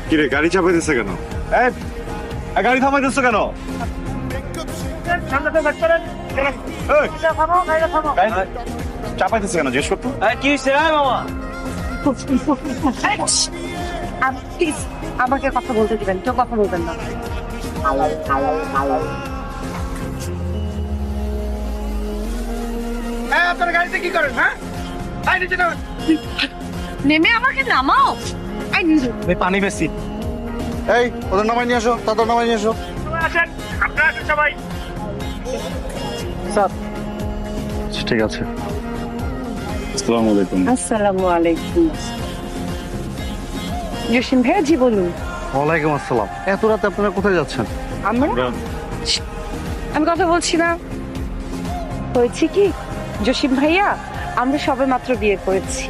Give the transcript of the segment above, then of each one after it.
কিরে গাড়ি চাপাইতেছে কেন? গাড়ি থামাইতেছে কেন? চাপাইতেছে কেন জিজ্ঞেস করতো? কি হয়েছে মামা? প্লিজ আমাকে কথা বলতে দিবেন, কেউ কথা বলবেন না। আপনার গাড়িতে কি করেন? হ্যাঁ, নেমে আমাকে নামাও। পানি বেশি। এই ওদের নামাই নিয়ে আসো, তাদের নামাই নিয়ে আসো। আপনারা আসেন সবাই। স্যার ঠিক আছে। আসসালামু আলাইকুম। আসসালামু আলাইকুম। জসিম ভাইয়া, জি বলুন। ওয়ালাইকুম আসসালাম। এত রাতে আপনারা কোথায় যাচ্ছেন? আমি কথা বলছি না। হয়েছে কি জসিম ভাইয়া, আমরা সবে মাত্র বিয়ে করেছি,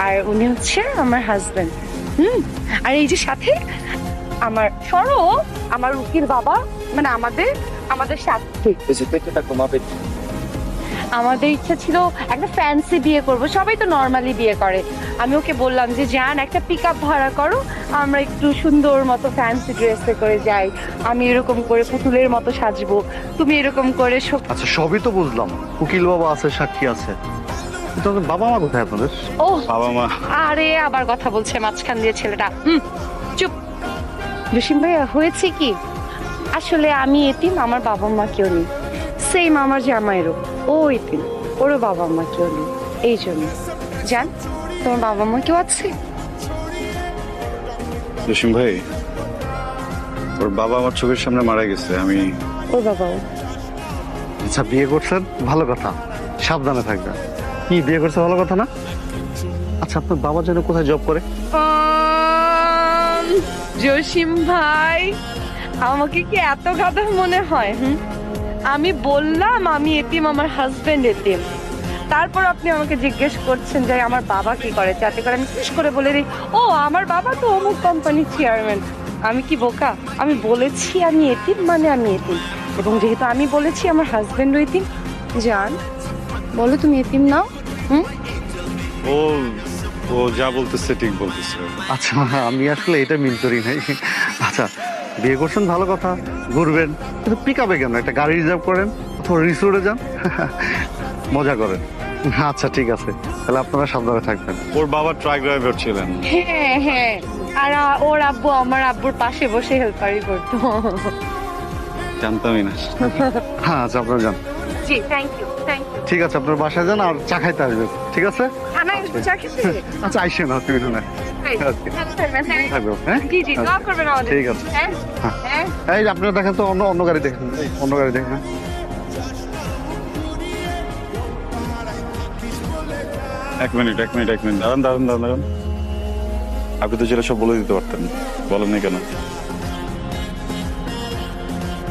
আর উনি হচ্ছে আমার হাজবেন্ড। আর এই যে সাথে আমার আমার উকিল বাবা, মানে আমাদের সাথে আমাদের ইচ্ছা ছিল একটা ফ্যান্সি বিয়ে করব। সবাই তো নর্মালি বিয়ে করে। আমি ওকে বললাম যে যান একটা পিক আপ ভাড়া করো, আমরা একটু সুন্দর মতো ফ্যান্সি ড্রেসে করে যাই। আমি এরকম করে পুতুলের মতো সাজবো, তুমি এরকম করে আচ্ছা সবই তো বুঝলাম, উকিল বাবা আছে, সাক্ষী আছে, কিন্তু বাবা মা কোথায় আপনাদের? ও বাবা মা। আরে আবার কথা বলছে মাঝখান দিয়ে ছেলেটা। চুপ। জসিম ভাইয়া, হয়েছে কি, আসলে আমি এতিম, আমার বাবা মা কেউ নেই। সেম আমার জামাইরও, ও এতিম, ওরও বাবা মা কেউ নেই। এই জন্য জান, তোমার বাবা মা কেউ আছে? জসিম ভাই, ওর বাবা আমার চোখের সামনে মারা গেছে। আমি ওর বাবাও। আচ্ছা বিয়ে করছেন, ভালো কথা, সাবধানে থাকবেন। কি বিয়ে করছে ভালো কথা না? আচ্ছা আপনার বাবা যেন কোথায় জব করে? জসিম ভাই, আমাকে কি এত গাধা মনে হয়? আমি বললাম আমি এতিম, আমার হাজবেন্ড এতিম, তারপর আপনি আমাকে জিজ্ঞেস করছেন যে আমার বাবা কি করে, যাতে করে আমি খুশ করে বলে দিই ও আমার বাবা তো অমুক কোম্পানির চেয়ারম্যান। আমি কি বোকা? আমি বলেছি আমি এতিম মানে আমি এতিম, এবং যেহেতু আমি বলেছি আমার হাজবেন্ডও এতিম। জান বলো, তুমি এতিম নাও? ও ও যা বলতেছে ঠিক বলতেছে। আচ্ছা আমি আসলে এটা মিন করি নাই। আচ্ছা বিয়ে করছেন ভালো কথা, ঘুরবেন, কিন্তু পিক আপে কেন? একটা গাড়ি রিজার্ভ করেন অথবা রিসোর্টে যান, মজা করেন। আচ্ছা ঠিক আছে, তাহলে আপনারা সাবধানে থাকবেন। ওর বাবা ট্রাক ড্রাইভার ছিলেন। হ্যাঁ হ্যাঁ, আর ওর আব্বু আমার আব্বুর পাশে বসে হেল্পারি করতো। জানতামই না। হ্যাঁ আচ্ছা আপনারা যান। জি থ্যাংক ইউ। ঠিক আছে আপনার বাসায় যান, আর চা খাইতে আসবেন, ঠিক আছে? চা খেতে? আচ্ছা আইসেন, অসুবিধা নাই। থাকবো, হ্যাঁ জি জি, দোয়া করবেন আমাদের। ঠিক আছে। হ্যাঁ হ্যাঁ। এই আপনারা দেখেন তো, অন্য গাড়ি দেখেন, অন্য গাড়ি দেখেন। এক মিনিট দাঁড়ান। আপনি তো যেটা সব বলে দিতে পারতেন, বলেননি কেন?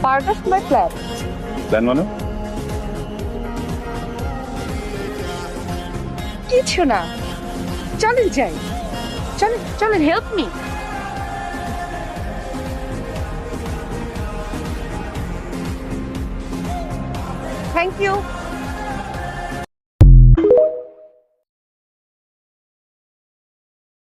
Part of my flat. Plan মানে? কিছু না, চলেন যাই, চলেন হেল্প মি। Thank you.